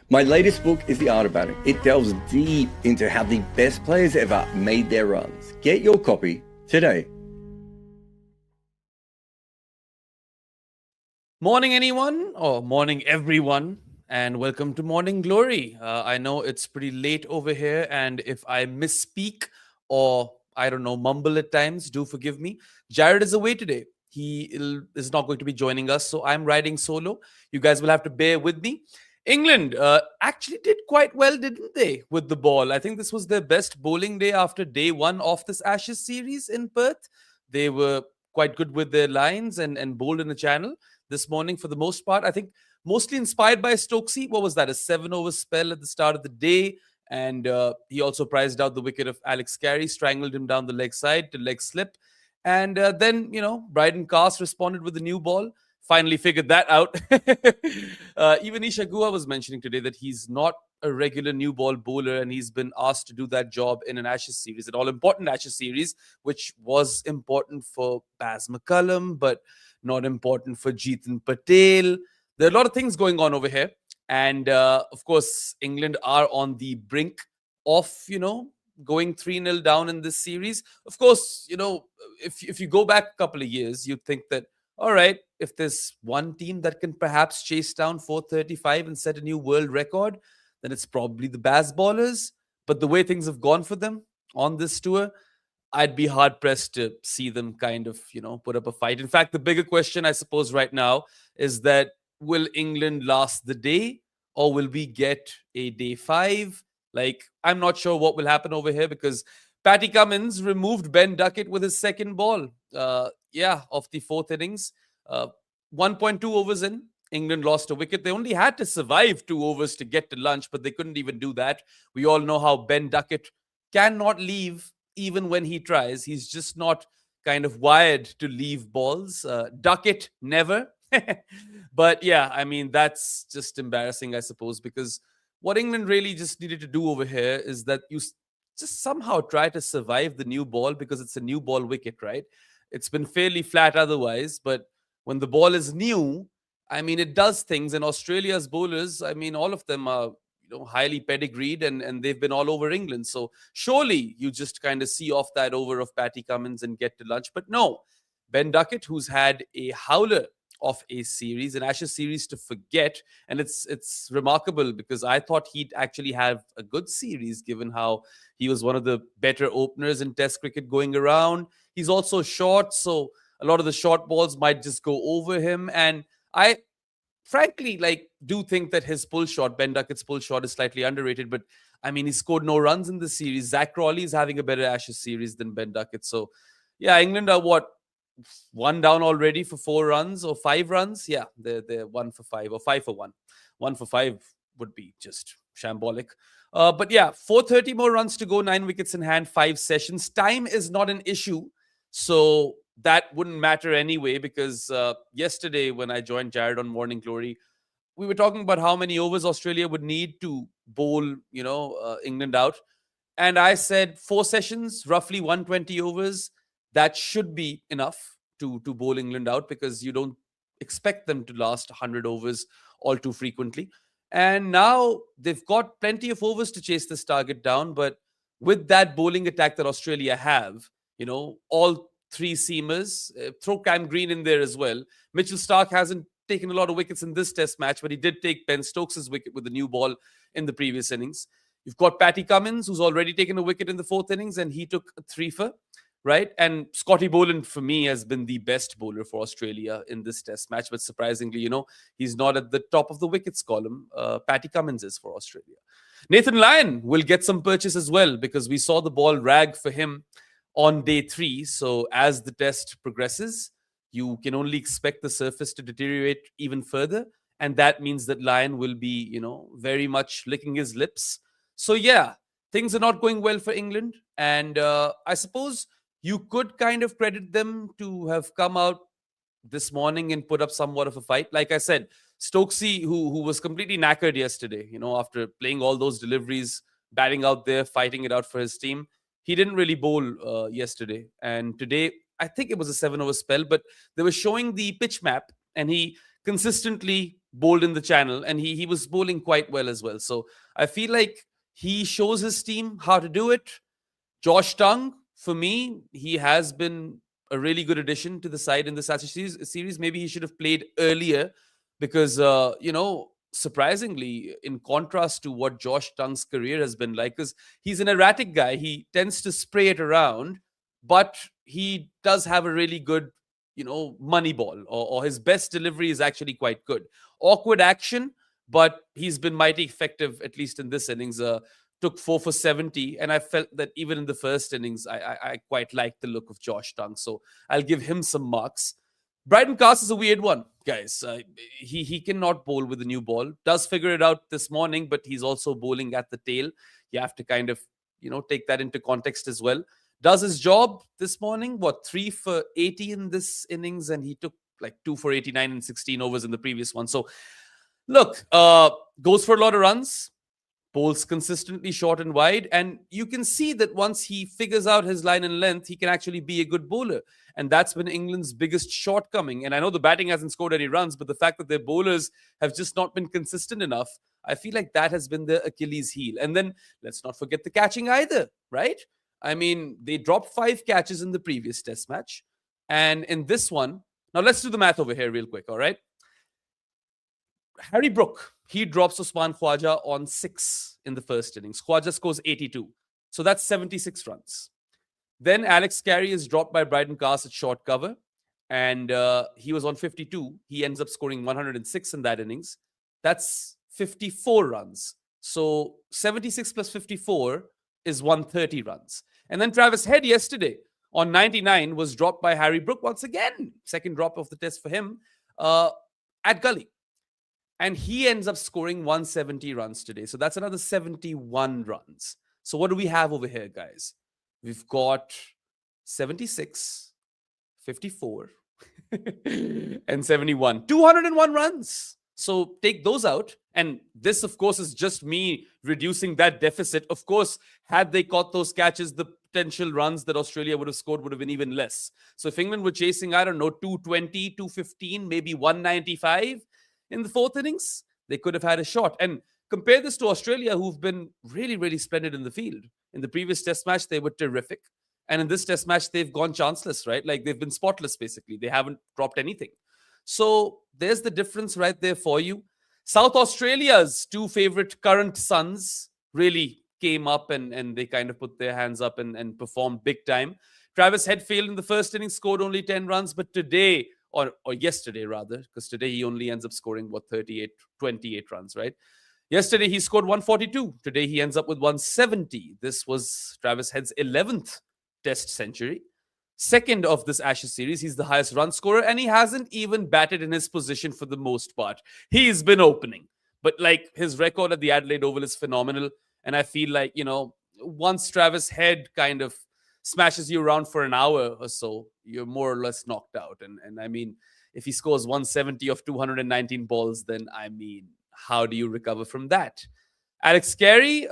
My latest book is The Art of Batting. It delves deep into how the best players ever made their runs. Get your copy today. Morning, anyone, or morning, everyone, and welcome to Morning Glory. I know it's pretty late over here, and if I misspeak or I don't know, mumble at times, do forgive me. Jared is away today. Is not going to be joining us, so I'm riding solo. You guys will have to bear with me. England actually did quite well, didn't they, with the ball? I think this was their best bowling day after day one of this Ashes series in Perth. They were quite good with their lines and bowled in the channel this morning for the most part. I think mostly inspired by Stokesy. What was that? A 7-over spell at the start of the day. And he also prized out the wicket of Alex Carey, strangled him down the leg side to leg slip. And then, Bryden Cast responded with a new ball. Finally figured that out. Even Isha Guha was mentioning today that he's not a regular new ball bowler, and he's been asked to do that job in an Ashes series, an all-important Ashes series, which was important for Baz McCullum, but not important for Jeetan Patel. There are a lot of things going on over here. And of course, England are on the brink of, going 3-0 down in this series. Of course, if you go back a couple of years, you'd think that, all right, if there's one team that can perhaps chase down 435 and set a new world record, then it's probably the Bazballers. But the way things have gone for them on this tour, I'd be hard pressed to see them kind of, put up a fight. In fact, the bigger question, I suppose, right now is that will England last the day, or will we get a day 5? Like, I'm not sure what will happen over here because Patty Cummins removed Ben Duckett with his second ball. Of the fourth innings. 1.2 overs in, England lost a wicket. They only had to survive 2 overs to get to lunch, but they couldn't even do that. We all know how Ben Duckett cannot leave even when he tries. He's just not kind of wired to leave balls. Duckett, never. But yeah, I mean, that's just embarrassing, I suppose, because what England really just needed to do over here is that you just somehow try to survive the new ball because it's a new ball wicket, right? It's been fairly flat otherwise, but when the ball is new, I mean, it does things. And Australia's bowlers, I mean, all of them are highly pedigreed and they've been all over England. So surely you just kind of see off that over of Patty Cummins and get to lunch. But no, Ben Duckett, who's had a howler of a series, an Ashes series to forget. And it's remarkable because I thought he'd actually have a good series given how he was one of the better openers in Test cricket going around. He's also short, so a lot of the short balls might just go over him. And I frankly do think that his pull shot, Ben Duckett's pull shot, is slightly underrated. But I mean, he scored no runs in the series. Zack Crawley is having a better Ashes series than Ben Duckett. So yeah, England are one down already for 4 runs or 5 runs? Yeah, they're 1 for 5 or 5 for 1. 1 for 5 would be just shambolic. But yeah, 430 more runs to go, 9 wickets in hand, 5 sessions. Time is not an issue. So that wouldn't matter anyway because yesterday when I joined Jared on Morning Glory, we were talking about how many overs Australia would need to bowl, England out. And I said 4 sessions, roughly 120 overs. That should be enough to bowl England out because you don't expect them to last 100 overs all too frequently. And now they've got plenty of overs to chase this target down. But with that bowling attack that Australia have, all 3 seamers, throw Cam Green in there as well. Mitchell Starc hasn't taken a lot of wickets in this test match, but he did take Ben Stokes' wicket with the new ball in the previous innings. You've got Patty Cummins, who's already taken a wicket in the 4th innings, and he took a 3-for. Right? And Scotty Boland, for me, has been the best bowler for Australia in this test match. But surprisingly, he's not at the top of the wickets column. Patty Cummins is for Australia. Nathan Lyon will get some purchase as well because we saw the ball rag for him on day 3. So as the test progresses, you can only expect the surface to deteriorate even further. And that means that Lyon will be, very much licking his lips. So yeah, things are not going well for England. And I suppose you could kind of credit them to have come out this morning and put up somewhat of a fight. Like I said, Stokesy, who was completely knackered yesterday, after playing all those deliveries, batting out there, fighting it out for his team, he didn't really bowl yesterday. And today, I think it was a 7-over spell, but they were showing the pitch map and he consistently bowled in the channel, and he was bowling quite well as well. So I feel like he shows his team how to do it. Josh Tongue, for me, he has been a really good addition to the side in this series. Maybe he should have played earlier because, surprisingly, in contrast to what Josh Tongue's career has been like, because he's an erratic guy. He tends to spray it around, but he does have a really good, money ball, or his best delivery is actually quite good. Awkward action, but he's been mighty effective, at least in this innings. Took 4 for 70, and I felt that even in the first innings, I quite liked the look of Josh Tongue, so I'll give him some marks. Bryden Cast is a weird one, guys. He cannot bowl with the new ball. Does figure it out this morning, but he's also bowling at the tail. You have to kind of, take that into context as well. Does his job this morning. 3 for 80 in this innings, and he took like 2 for 89 and 16 overs in the previous one. So, look, goes for a lot of runs. Bowls consistently short and wide, and you can see that once he figures out his line and length, he can actually be a good bowler, and that's been England's biggest shortcoming. And I know the batting hasn't scored any runs, but the fact that their bowlers have just not been consistent enough, I feel like that has been their Achilles heel. And then let's not forget the catching either, right? I mean, they dropped 5 catches in the previous test match, and in this one, now let's do the math over here real quick, all right? Harry Brook, he drops Usman Khwaja on 6 in the first innings. Khwaja scores 82. So that's 76 runs. Then Alex Carey is dropped by Bryden Cast at short cover, and he was on 52. He ends up scoring 106 in that innings. That's 54 runs. So 76 plus 54 is 130 runs. And then Travis Head yesterday on 99 was dropped by Harry Brook once again. Second drop of the test for him at Gully. And he ends up scoring 170 runs today. So that's another 71 runs. So what do we have over here, guys? We've got 76, 54, and 71. 201 runs. So take those out. And this, of course, is just me reducing that deficit. Of course, had they caught those catches, the potential runs that Australia would have scored would have been even less. So if England were chasing, 220, 215, maybe 195, in the fourth innings, they could have had a shot. And compare this to Australia, who've been really, really splendid in the field. In the previous test match, they were terrific. And in this test match, they've gone chanceless, right? Like they've been spotless, basically. They haven't dropped anything. So there's the difference right there for you. South Australia's 2 favorite current sons really came up and they kind of put their hands up and performed big time. Travis Head failed in the first inning, scored only 10 runs, but today, or yesterday rather, because today he only ends up scoring 28 runs, right? Yesterday he scored 142. Today he ends up with 170. This was Travis Head's 11th test century. Second of this Ashes series. He's the highest run scorer, and he hasn't even batted in his position for the most part. He's been opening, but like his record at the Adelaide Oval is phenomenal. And I feel like, once Travis Head kind of smashes you around for an hour or so, you're more or less knocked out. And I mean, if he scores 170 of 219 balls, then I mean, how do you recover from that? Alex Carey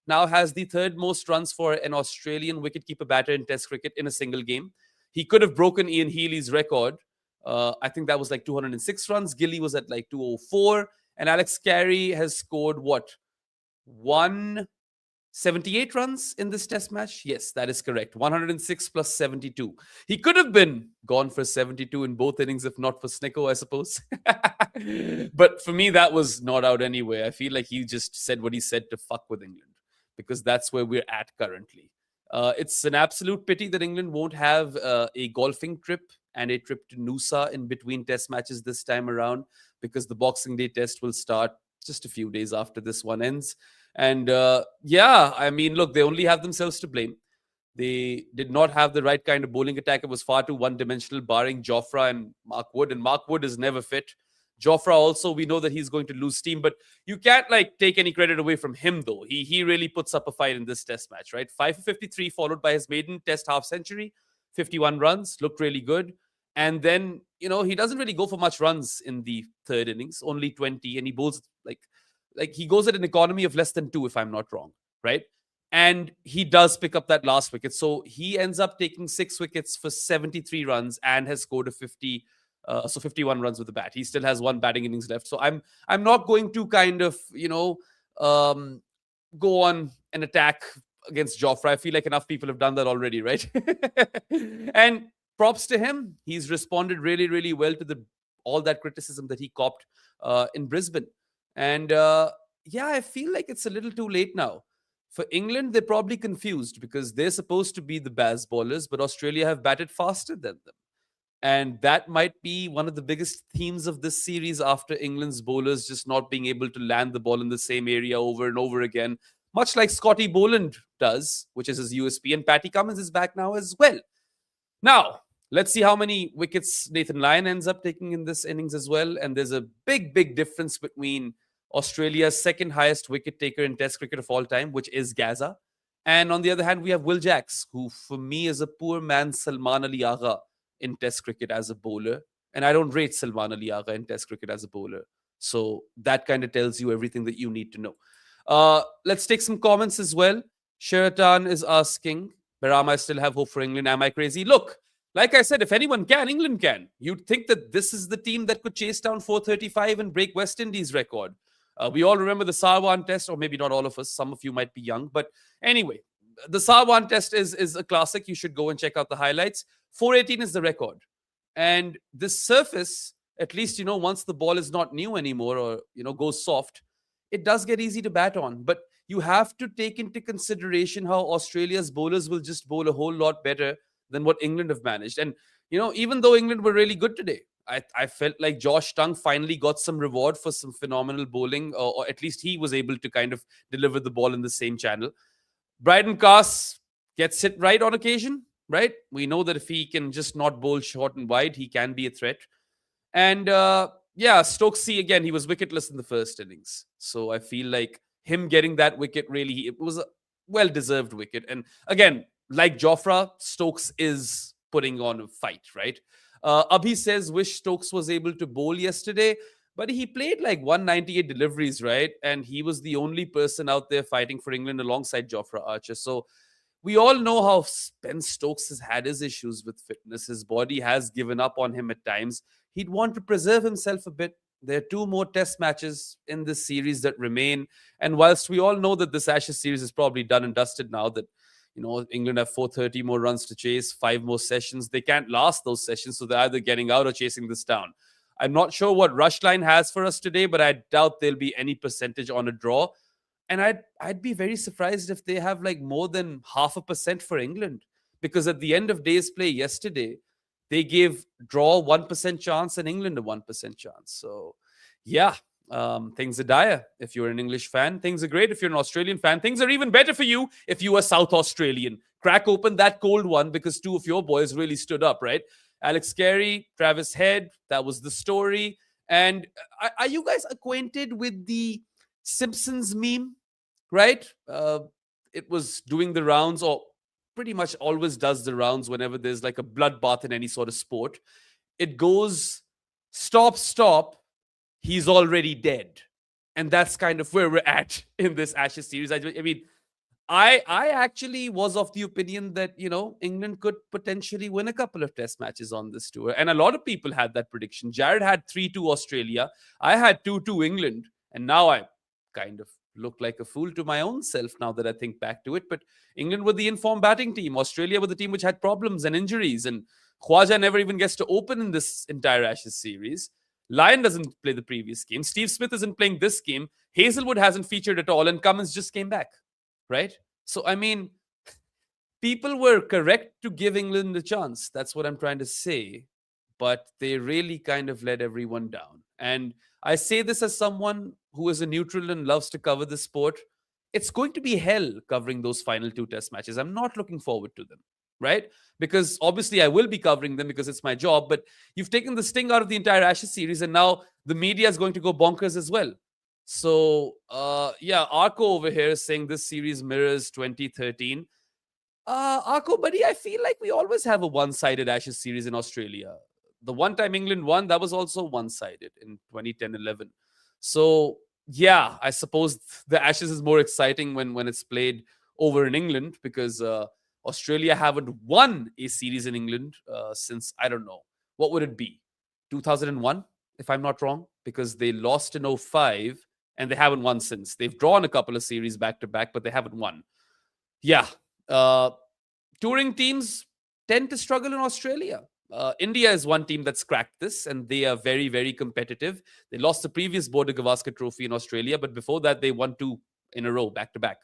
now has the 3rd most runs for an Australian wicketkeeper batter in Test cricket in a single game. He could have broken Ian Healy's record. I think that was like 206 runs. Gilly was at like 204. And Alex Carey has scored 178 runs in this test match? Yes, that is correct. 106 plus 72. He could have been gone for 72 in both innings, if not for Snicko, I suppose. But for me, that was not out anyway. I feel like he just said what he said to fuck with England, because that's where we're at currently. It's an absolute pity that England won't have a golfing trip and a trip to Noosa in between test matches this time around, because the Boxing Day test will start just a few days after this one ends. And I mean, look, they only have themselves to blame. They did not have the right kind of bowling attack. It was far too one-dimensional, barring Jofra and Mark Wood. And Mark Wood is never fit. Jofra also, we know that he's going to lose steam, but you can't take any credit away from him, though. He really puts up a fight in this test match, right? 5 for 53, followed by his maiden test half century, 51 runs, looked really good. And then, he doesn't really go for much runs in the 3rd innings, only 20, and he bowls like he goes at an economy of less than 2, if I'm not wrong, right? And he does pick up that last wicket. So he ends up taking 6 wickets for 73 runs and has scored a 50 So 51 runs with the bat. He still has one batting innings left. So I'm not going to kind of, um, go on an attack against Jofra. I feel like enough people have done that already, right? And props to him. He's responded really, really well to the all that criticism that he copped in Brisbane. And yeah, I feel like it's a little too late now. For England, they're probably confused because they're supposed to be the Bazballers, but Australia have batted faster than them. And that might be one of the biggest themes of this series after England's bowlers just not being able to land the ball in the same area over and over again, much like Scotty Boland does, which is his USP. And Patty Cummins is back now as well. Now, let's see how many wickets Nathan Lyon ends up taking in this innings as well. And there's a big, big difference between Australia's second highest wicket taker in Test cricket of all time, which is Gaza. And on the other hand, we have Will Jacks, who for me is a poor man's Salman Ali Agha in Test cricket as a bowler. And I don't rate Salman Ali Agha in Test cricket as a bowler. So that kind of tells you everything that you need to know. Let's take some comments as well. Sheraton is asking, Baram, I still have hope for England. Am I crazy? Look, like I said, if anyone can, England can. You'd think that this is the team that could chase down 435 and break West Indies' record. We all remember the Sarwan test, or maybe not all of us. Some of you might be young. But anyway, the Sarwan test is a classic. You should go and check out the highlights. 418 is the record. And this surface, at least, once the ball is not new anymore or, goes soft, it does get easy to bat on. But you have to take into consideration how Australia's bowlers will just bowl a whole lot better than what England have managed. And, even though England were really good today, I felt like Josh Tongue finally got some reward for some phenomenal bowling, or at least he was able to kind of deliver the ball in the same channel. Bryden Cass gets hit right on occasion, right? We know that if he can just not bowl short and wide, he can be a threat. And Stokesy, again, he was wicketless in the first innings. So I feel like him getting that wicket, really, it was a well-deserved wicket. And again, like Jofra, Stokes is putting on a fight, right? Abhi says, wish Stokes was able to bowl yesterday, but he played like 198 deliveries, right? And he was the only person out there fighting for England alongside Jofra Archer. So we all know how Ben Stokes has had his issues with fitness. His body has given up on him at times. He'd want to preserve himself a bit. There are 2 more test matches in this series that remain. And whilst we all know that this Ashes series is probably done and dusted now, that England have 430 more runs to chase, 5 more sessions. They can't last those sessions, so they're either getting out or chasing this down. I'm not sure what Rushline has for us today, but I doubt there'll be any percentage on a draw. And I'd be very surprised if they have like more than 0.5% for England, because at the end of day's play yesterday, they gave draw 1% chance and England a 1% chance. So, yeah. Things are dire if you're an English fan. Things are great if you're an Australian fan. Things are even better for you if you are South Australian. Crack open that cold one because 2 of your boys really stood up, right? Alex Carey, Travis Head, that was the story. And are you guys acquainted with the Simpsons meme, right? It was doing the rounds, or pretty much always does the rounds whenever there's like a bloodbath in any sort of sport. It goes, stop, stop. He's already dead. And that's kind of where we're at in this Ashes series. I mean, I actually was of the opinion that, England could potentially win a couple of test matches on this tour. And a lot of people had that prediction. Jared had 3-2 Australia. I had 2-2 England. And now I kind of look like a fool to my own self now that I think back to it. But England were the informed batting team. Australia were the team which had problems and injuries. And Khwaja never even gets to open in this entire Ashes series. Lyon doesn't play the previous game. Steve Smith isn't playing this game. Hazelwood hasn't featured at all. And Cummins just came back, right? So, I mean, people were correct to give England a chance. That's what I'm trying to say. But they really kind of let everyone down. And I say this as someone who is a neutral and loves to cover the sport. It's going to be hell covering those final 2 test matches. I'm not looking forward to them. Right? Because obviously I will be covering them because it's my job, but you've taken the sting out of the entire Ashes series and now the media is going to go bonkers as well. So, Arco over here is saying this series mirrors 2013. Arco, buddy, I feel like we always have a one-sided Ashes series in Australia. The one time England won, that was also one-sided in 2010-11. So, yeah, I suppose the Ashes is more exciting when it's played over in England because Australia haven't won a series in England since, I don't know, what would it be? 2001, if I'm not wrong, because they lost in 05 and they haven't won since. They've drawn a couple of series back to back, but they haven't won. Yeah. Touring teams tend to struggle in Australia. India is one team that's cracked this, and they are very, very competitive. They lost the previous Border Gavaskar Trophy in Australia, but before that, they won 2 in a row, back to back.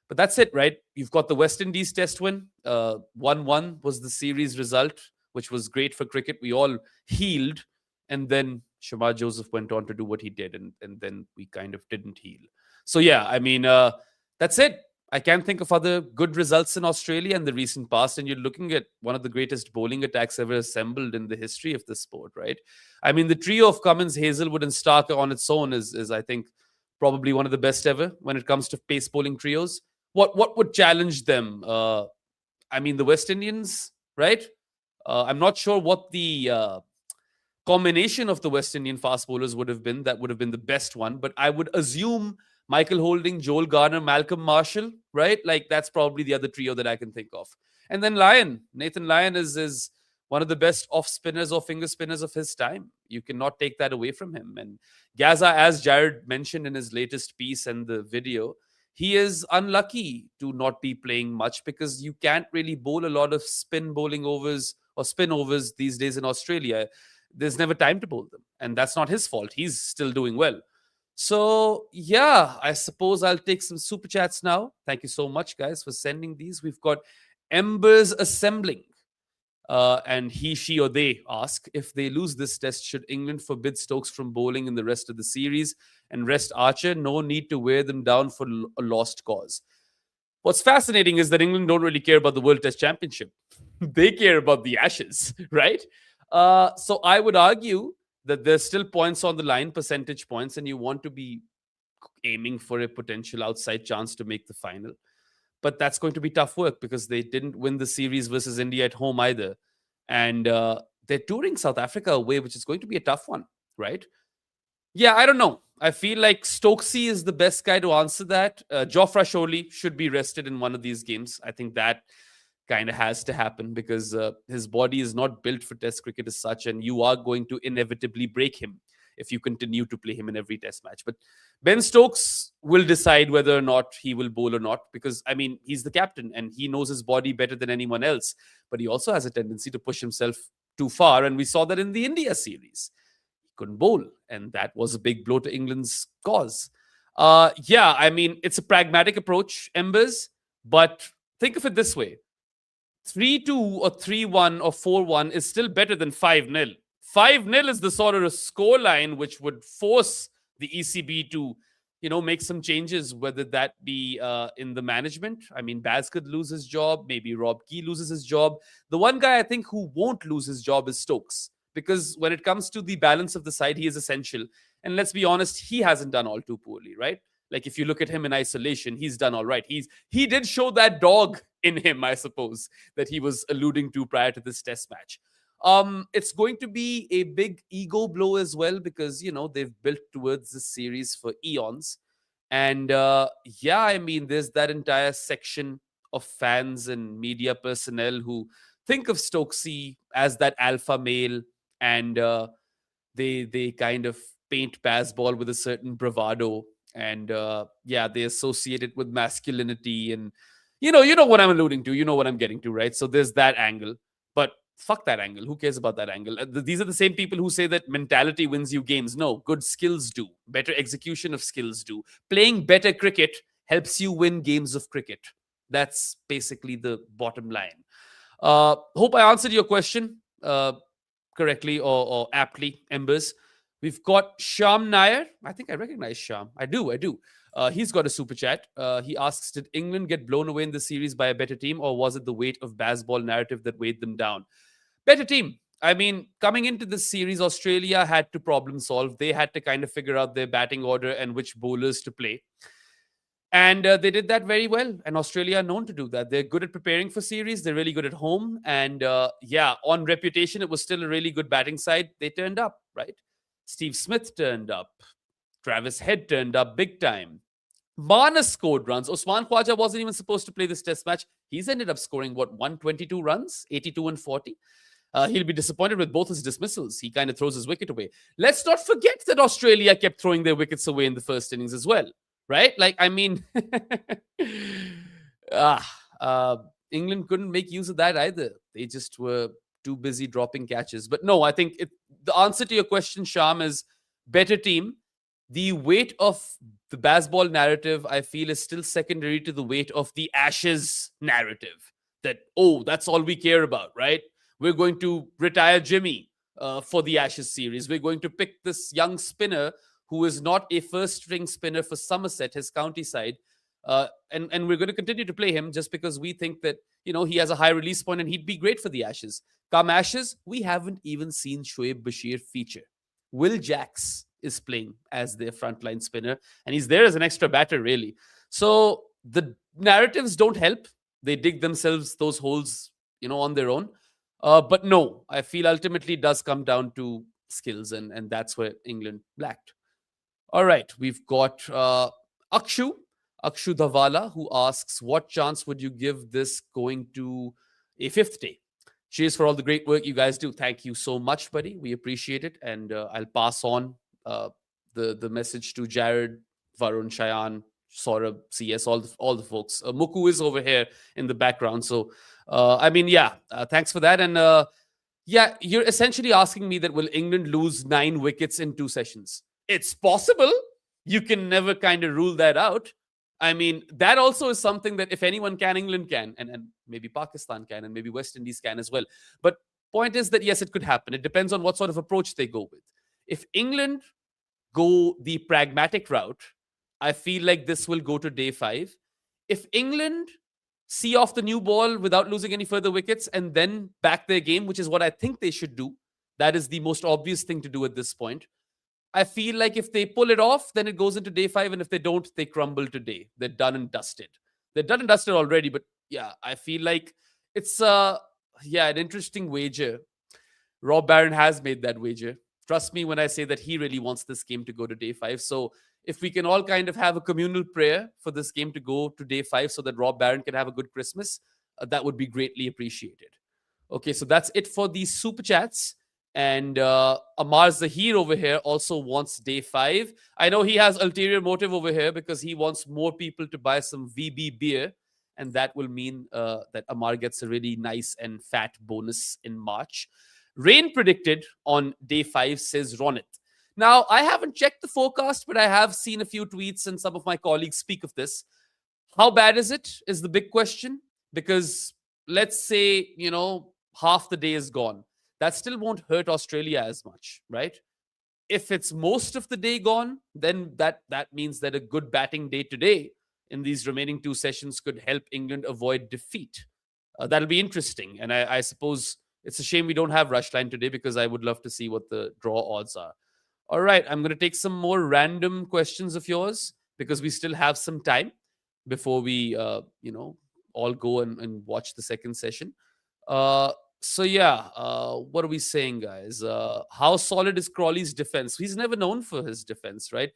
But that's it, right? You've got the West Indies test win. 1-1 was the series result, which was great for cricket. We all healed, and then Shamar Joseph went on to do what he did, and then we kind of didn't heal. So yeah, I mean, that's it. I can't think of other good results in Australia in the recent past, and you're looking at one of the greatest bowling attacks ever assembled in the history of the sport, right? I mean, the trio of Cummins, Hazelwood, and Stark on its own is I think, probably one of the best ever when it comes to pace bowling trios. What would challenge them? I mean, the West Indians, right? I'm not sure what the combination of the West Indian fast bowlers would have been. That would have been the best one, but I would assume Michael Holding, Joel Garner, Malcolm Marshall, right? Like that's probably the other trio that I can think of. And then Nathan Lyon is one of the best off spinners or finger spinners of his time. You cannot take that away from him. And Gaza, as Jared mentioned in his latest piece and the video, he is unlucky to not be playing much because you can't really bowl a lot of spin bowling overs or spin overs these days in Australia. There's never time to bowl them. And that's not his fault. He's still doing well. So, yeah, I suppose I'll take some super chats now. Thank you so much, guys, for sending these. We've got Embers Assembling. And he, she, or they ask, if they lose this test, should England forbid Stokes from bowling in the rest of the series and rest Archer? No need to wear them down for a lost cause. What's fascinating is that England don't really care about the World Test Championship. They care about the Ashes, right? So I would argue that there's still points on the line, percentage points, and you want to be aiming for a potential outside chance to make the final. But that's going to be tough work because they didn't win the series versus India at home either. And they're touring South Africa away, which is going to be a tough one, right? Yeah, I don't know. I feel like Stokesy is the best guy to answer that. Jofra Archer should be rested in one of these games. I think that kind of has to happen because his body is not built for test cricket as such, and you are going to inevitably break him if you continue to play him in every test match. But Ben Stokes will decide whether or not he will bowl or not because, I mean, he's the captain and he knows his body better than anyone else. But he also has a tendency to push himself too far, and we saw that in the India series. He couldn't bowl, and that was a big blow to England's cause. Yeah, I mean, it's a pragmatic approach, Embers, but think of it this way. 3-2 or 3-1 or 4-1 is still better than 5-0. 5-0 is the sort of a scoreline which would force the ECB to, make some changes, whether that be in the management. I mean, Baz could lose his job. Maybe Rob Key loses his job. The one guy I think who won't lose his job is Stokes, because when it comes to the balance of the side, he is essential. And let's be honest, he hasn't done all too poorly, right? Like if you look at him in isolation, he's done all right. He did show that dog in him, I suppose, that he was alluding to prior to this test match. It's going to be a big ego blow as well because, they've built towards this series for eons. And yeah, I mean, there's that entire section of fans and media personnel who think of Stokesy as that alpha male, and they kind of paint Bazball with a certain bravado. And yeah, they associate it with masculinity, and you know what I'm alluding to, you know what I'm getting to, right? So there's that angle, but fuck that angle. Who cares about that angle? These are the same people who say that mentality wins you games. No, good skills do. Better execution of skills do. Playing better cricket helps you win games of cricket. That's basically the bottom line. Hope I answered your question correctly or aptly, Embers. We've got Sham Nair. I think I recognize Sham. I do. He's got a super chat. He asks, did England get blown away in the series by a better team, or was it the weight of Bazball narrative that weighed them down? Better team. I mean, coming into this series, Australia had to problem solve. They had to kind of figure out their batting order and which bowlers to play. And they did that very well. And Australia are known to do that. They're good at preparing for series. They're really good at home. And yeah, on reputation, it was still a really good batting side. They turned up, right? Steve Smith turned up. Travis Head turned up big time. Marnus scored runs. Osman Khwaja wasn't even supposed to play this test match. He's ended up scoring, 122 runs? 82 and 40. He'll be disappointed with both his dismissals. He kind of throws his wicket away. Let's not forget that Australia kept throwing their wickets away in the first innings as well, right? Like, I mean, England couldn't make use of that either. They just were too busy dropping catches. But no, I think the answer to your question, Sham, is better team. The weight of the Bazball narrative, I feel, is still secondary to the weight of the Ashes narrative. That, oh, that's all we care about, right? We're going to retire Jimmy for the Ashes series. We're going to pick this young spinner who is not a first-string spinner for Somerset, his county side. And we're going to continue to play him just because we think that, he has a high release point and he'd be great for the Ashes. Come Ashes, we haven't even seen Shoaib Bashir feature. Will Jacks is playing as their frontline spinner, and he's there as an extra batter, really. So the narratives don't help. They dig themselves those holes, on their own. But no, I feel ultimately it does come down to skills, and that's where England lacked. All right, we've got Akshu Dhavala, who asks, what chance would you give this going to a fifth day? Cheers for all the great work you guys do. Thank you so much, buddy. We appreciate it. And I'll pass on the message to Jared, Varun, Shayan, Saurabh, CS, all the folks. Muku is over here in the background. So, thanks for that. And you're essentially asking me that will England lose 9 wickets in 2 sessions? It's possible. You can never kind of rule that out. I mean, that also is something that if anyone can, England can, and maybe Pakistan can, and maybe West Indies can as well. But point is that, yes, it could happen. It depends on what sort of approach they go with. If England go the pragmatic route, I feel like this will go to day 5. If England see off the new ball without losing any further wickets and then back their game, which is what I think they should do, that is the most obvious thing to do at this point. I feel like if they pull it off, then it goes into day 5. And if they don't, they crumble today. They're done and dusted. They're done and dusted already. But yeah, I feel like it's an interesting wager. Rob Barron has made that wager. Trust me when I say that he really wants this game to go to day 5. So if we can all kind of have a communal prayer for this game to go to day 5 so that Rob Barron can have a good Christmas, that would be greatly appreciated. Okay, so that's it for these super chats. And Amar Zahir over here also wants day 5. I know he has ulterior motive over here because he wants more people to buy some VB beer. And that will mean that Amar gets a really nice and fat bonus in March. Rain predicted on day 5, says Ronit. Now, I haven't checked the forecast, but I have seen a few tweets and some of my colleagues speak of this. How bad is it is the big question. Because let's say, half the day is gone. That still won't hurt Australia as much, right? If it's most of the day gone, then that means that a good batting day today in these remaining 2 sessions could help England avoid defeat. That'll be interesting. And I suppose it's a shame we don't have Rushline today because I would love to see what the draw odds are. All right, I'm going to take some more random questions of yours because we still have some time before we, all go and watch the second session. What are we saying, guys? How solid is Crawley's defense? He's never known for his defense, right?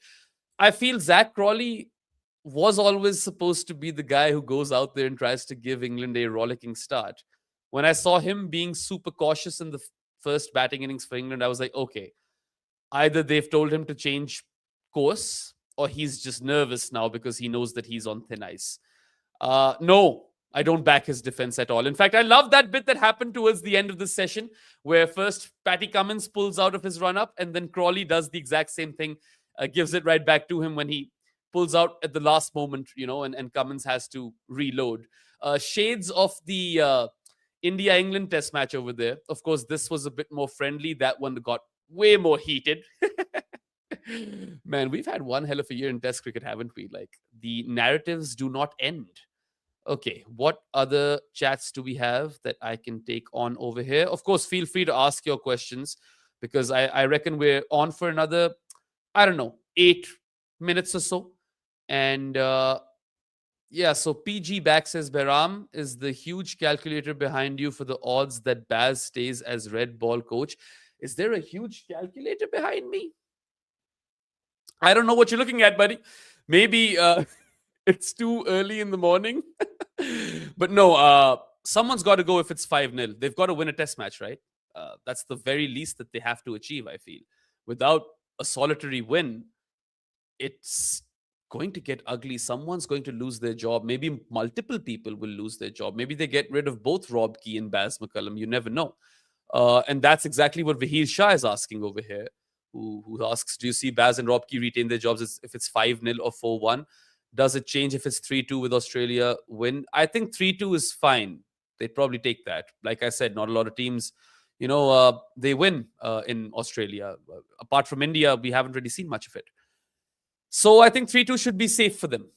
I feel Zack Crawley was always supposed to be the guy who goes out there and tries to give England a rollicking start. When I saw him being super cautious in the first batting innings for England, I was like, okay, either they've told him to change course or he's just nervous now because he knows that he's on thin ice. No, I don't back his defense at all. In fact, I love that bit that happened towards the end of this session where first Patty Cummins pulls out of his run-up and then Crawley does the exact same thing, gives it right back to him when he pulls out at the last moment, and Cummins has to reload. Shades of the India-England test match over there. Of course, this was a bit more friendly. That one got way more heated. Man, we've had one hell of a year in test cricket, haven't we? Like, the narratives do not end. Okay, what other chats do we have that I can take on over here? Of course, feel free to ask your questions because I reckon we're on for another, 8 minutes or so. And so PG back says, Behram is the huge calculator behind you for the odds that Baz stays as red ball coach. Is there a huge calculator behind me? I don't know what you're looking at, buddy. Maybe it's too early in the morning. But no, someone's got to go if it's 5-0. They've got to win a test match, right? That's the very least that they have to achieve, I feel. Without a solitary win, it's going to get ugly. Someone's going to lose their job. Maybe multiple people will lose their job. Maybe they get rid of both Rob Key and Baz McCullum. You never know. And that's exactly what Vahir Shah is asking over here, who asks, do you see Baz and Rob Key retain their jobs if it's 5-0 or 4-1? Does it change if it's 3-2 with Australia win? I think 3-2 is fine. They'd probably take that. Like I said, not a lot of teams, they win in Australia. Apart from India, we haven't really seen much of it. So I think 3-2 should be safe for them.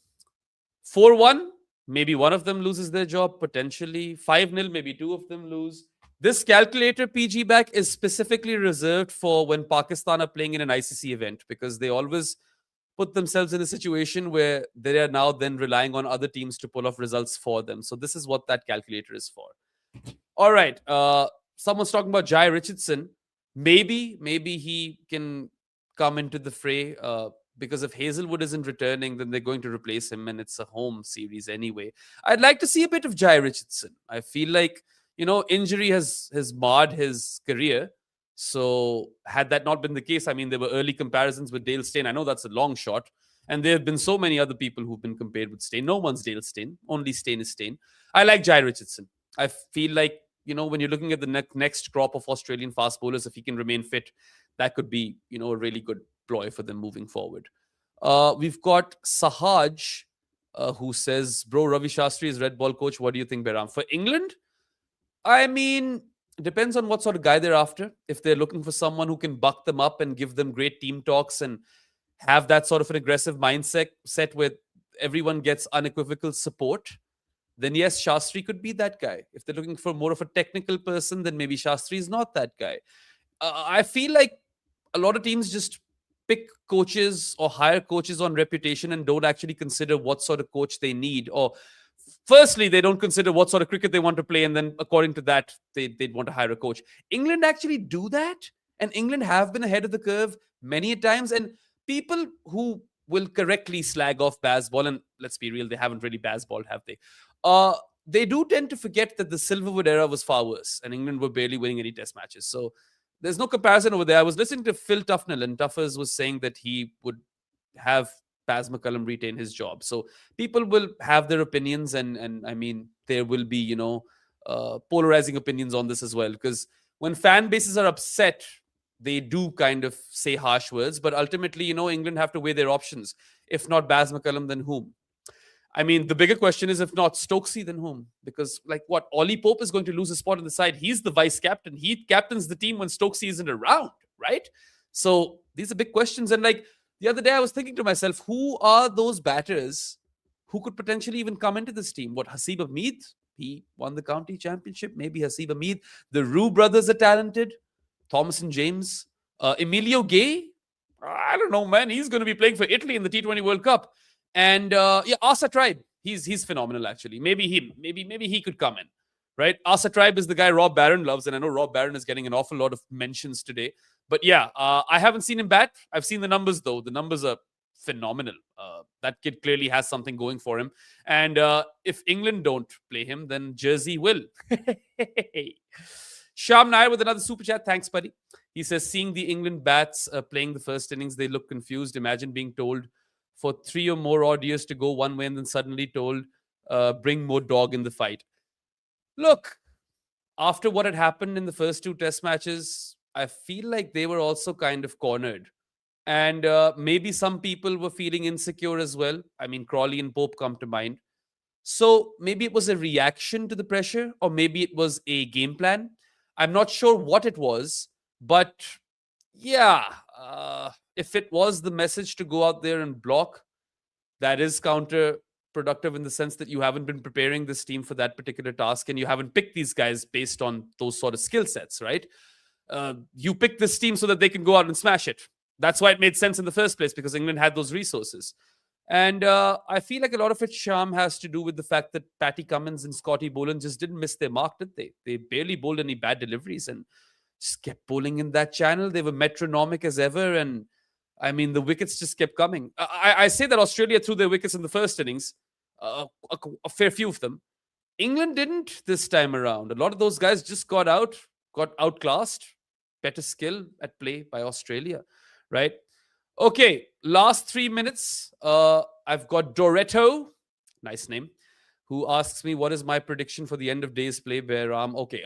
4-1, maybe one of them loses their job, potentially. 5-0, maybe two of them lose. This calculator PG back is specifically reserved for when Pakistan are playing in an ICC event, because they always put themselves in a situation where they are now then relying on other teams to pull off results for them. So this is what that calculator is for. All right. Someone's talking about Jai Richardson. Maybe he can come into the fray. Because if Hazelwood isn't returning, then they're going to replace him, and it's a home series anyway. I'd like to see a bit of Jai Richardson. I feel like, injury has marred his career. So had that not been the case, I mean, there were early comparisons with Dale Steyn. I know that's a long shot. And there have been so many other people who've been compared with Steyn. No one's Dale Steyn. Only Steyn is Steyn. I like Jai Richardson. I feel like, when you're looking at the next crop of Australian fast bowlers, if he can remain fit, that could be, a really good ploy for them moving forward. We've got Sahaj, who says, bro, Ravi Shastri is red ball coach. What do you think, Behram? For England, I mean, it depends on what sort of guy they're after. If they're looking for someone who can buck them up and give them great team talks and have that sort of an aggressive mindset where everyone gets unequivocal support, then yes, Shastri could be that guy. If they're looking for more of a technical person, then maybe Shastri is not that guy. I feel like a lot of teams just pick coaches or hire coaches on reputation and don't actually consider what sort of coach they need. Or firstly, they don't consider what sort of cricket they want to play, and then according to that, they'd want to hire a coach. England actually do that, and England have been ahead of the curve many a times. And people who will correctly slag off Bazball, and let's be real, they haven't really Bazballed, have they? They do tend to forget that the Silverwood era was far worse, and England were barely winning any test matches. So there's no comparison over there. I was listening to Phil Tufnell, and Tuffers was saying that he would have Baz McCullum retain his job. So people will have their opinions, and I mean, there will be, polarizing opinions on this as well. Because when fan bases are upset, they do kind of say harsh words. But ultimately, England have to weigh their options. If not Baz McCullum, then whom? I mean, the bigger question is, if not Stokesy, then whom? Because, Ollie Pope is going to lose a spot on the side. He's the vice captain. He captains the team when Stokesy isn't around, right? So these are big questions. And, the other day, I was thinking to myself, who are those batters who could potentially even come into this team? What, Haseeb Hameed? He won the county championship. Maybe Haseeb Hameed. The Rue brothers are talented. Thomas and James. Emilio Gay? I don't know, man. He's going to be playing for Italy in the T20 World Cup. And Asa Tribe, he's phenomenal, actually. Maybe he could come in, right? Asa Tribe is the guy Rob Barron loves, and I know Rob Barron is getting an awful lot of mentions today. But yeah, I haven't seen him bat. I've seen the numbers, though. The numbers are phenomenal. That kid clearly has something going for him. And if England don't play him, then Jersey will. Sham Nair with another super chat. Thanks, buddy. He says, seeing the England bats playing the first innings, they look confused. Imagine being told for 3 or more odd years to go one way and then suddenly told, bring more dog in the fight. Look, after what had happened in the first 2 test matches, I feel like they were also kind of cornered. And maybe some people were feeling insecure as well. I mean, Crawley and Pope come to mind. So maybe it was a reaction to the pressure, or maybe it was a game plan. I'm not sure what it was, but yeah, if it was the message to go out there and block, that is counterproductive in the sense that you haven't been preparing this team for that particular task, and you haven't picked these guys based on those sort of skill sets, right? You picked this team so that they can go out and smash it. That's why it made sense in the first place, because England had those resources. And I feel like a lot of its charm has to do with the fact that Patty Cummins and Scotty Boland just didn't miss their mark, did they? They barely bowled any bad deliveries and just kept bowling in that channel. They were metronomic as ever. And I mean, the wickets just kept coming. I say that Australia threw their wickets in the first innings, a fair few of them. England didn't this time around. A lot of those guys just got out got outclassed. Better skill at play by Australia, right? Okay, last 3 minutes. I've got Doretto, nice name, who asks me what is my prediction for the end of day's play. Okay,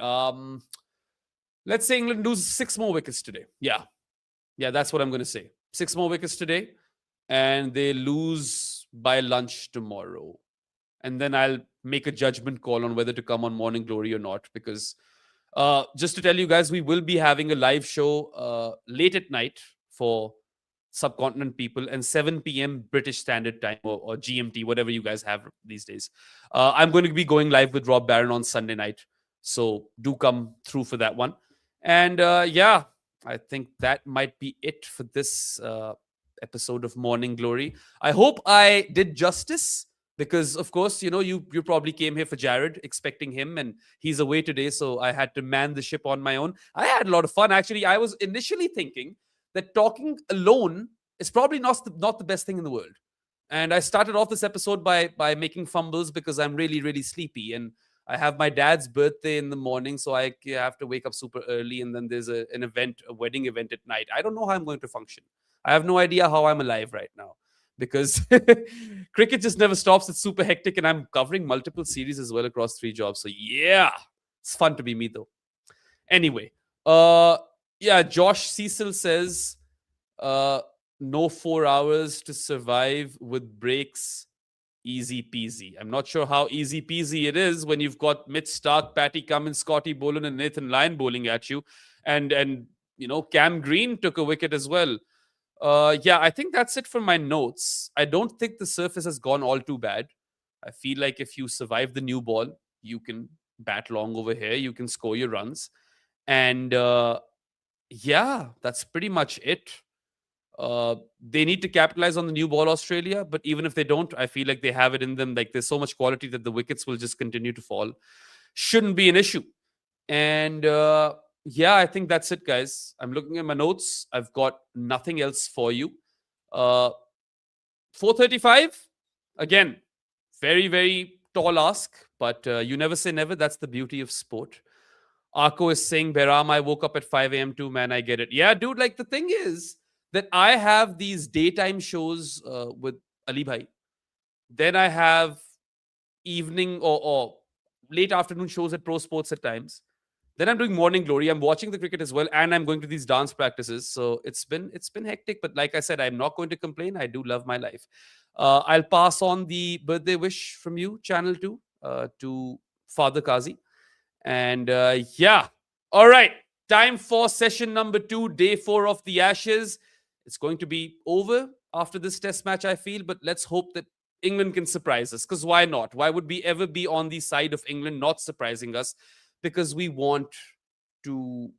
let's say England loses 6 more wickets today. Yeah, that's what I'm going to say. 6 more wickets today, and they lose by lunch tomorrow. And then I'll make a judgment call on whether to come on Morning Glory or not. Because just to tell you guys, we will be having a live show late at night for subcontinent people and 7 p.m. British Standard Time or GMT, whatever you guys have these days. I'm going to be going live with Rob Barron on Sunday night. So do come through for that one. And yeah, I think that might be it for this episode of Morning Glory. I hope I did justice. Because, of course, you probably came here for Jared, expecting him, and he's away today, so I had to man the ship on my own. I had a lot of fun. Actually, I was initially thinking that talking alone is probably not the best thing in the world. And I started off this episode by making fumbles because I'm really, really sleepy. And I have my dad's birthday in the morning, so I have to wake up super early. And then there's a wedding event at night. I don't know how I'm going to function. I have no idea how I'm alive right now. Because cricket just never stops. It's super hectic, and I'm covering multiple series as well across 3 jobs. So yeah, it's fun to be me though. Anyway, yeah, Josh Cecil says, no 4 hours to survive with breaks, easy peasy. I'm not sure how easy peasy it is when you've got Mitch Starc, Patty Cummins, Scotty Boland, and Nathan Lyon bowling at you, and Cam Green took a wicket as well. Yeah, I think that's it for my notes. I don't think the surface has gone all too bad. I feel like if you survive the new ball, you can bat long over here. You can score your runs. And yeah, that's pretty much it. They need to capitalize on the new ball, Australia. But even if they don't, I feel like they have it in them. Like there's so much quality that the wickets will just continue to fall. Shouldn't be an issue. And yeah, I think that's it, guys. I'm looking at my notes. I've got nothing else for you. 4:35. Again, very, very tall ask, but you never say never. That's the beauty of sport. Arko is saying, Behram, I woke up at 5 a.m. too, man. I get it. Yeah, dude, like the thing is that I have these daytime shows with Ali Bhai. Then I have evening or late afternoon shows at Pro Sports at times. Then I'm doing Morning Glory. I'm watching the cricket as well, and I'm going to these dance practices. So it's been hectic, but like I said, I'm not going to complain. I do love my life. I'll pass on the birthday wish from you, Channel 2, to Father Kazi. And yeah, all right. Time for session number 2, day 4 of the Ashes. It's going to be over after this test match, I feel, but let's hope that England can surprise us. Because why not? Why would we ever be on the side of England not surprising us? Because we want to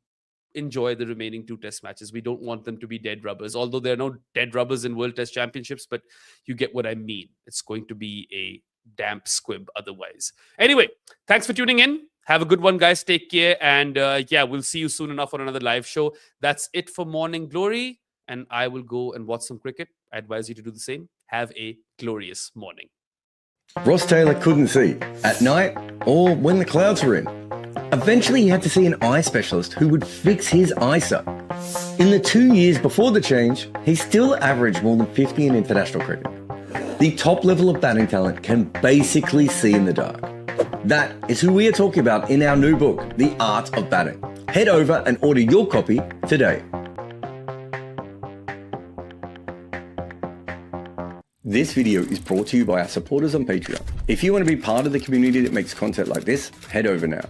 enjoy the remaining 2 test matches. We don't want them to be dead rubbers, although there are no dead rubbers in World Test Championships, but you get what I mean. It's going to be a damp squib otherwise. Anyway, thanks for tuning in. Have a good one, guys. Take care. And yeah, we'll see you soon enough on another live show. That's it for Morning Glory. And I will go and watch some cricket. I advise you to do the same. Have a glorious morning. Ross Taylor couldn't see at night or when the clouds were in. Eventually, he had to see an eye specialist who would fix his eyesight. In the 2 years before the change, he still averaged more than 50 in international cricket. The top level of batting talent can basically see in the dark. That is who we are talking about in our new book, The Art of Batting. Head over and order your copy today. This video is brought to you by our supporters on Patreon. If you want to be part of the community that makes content like this, head over now.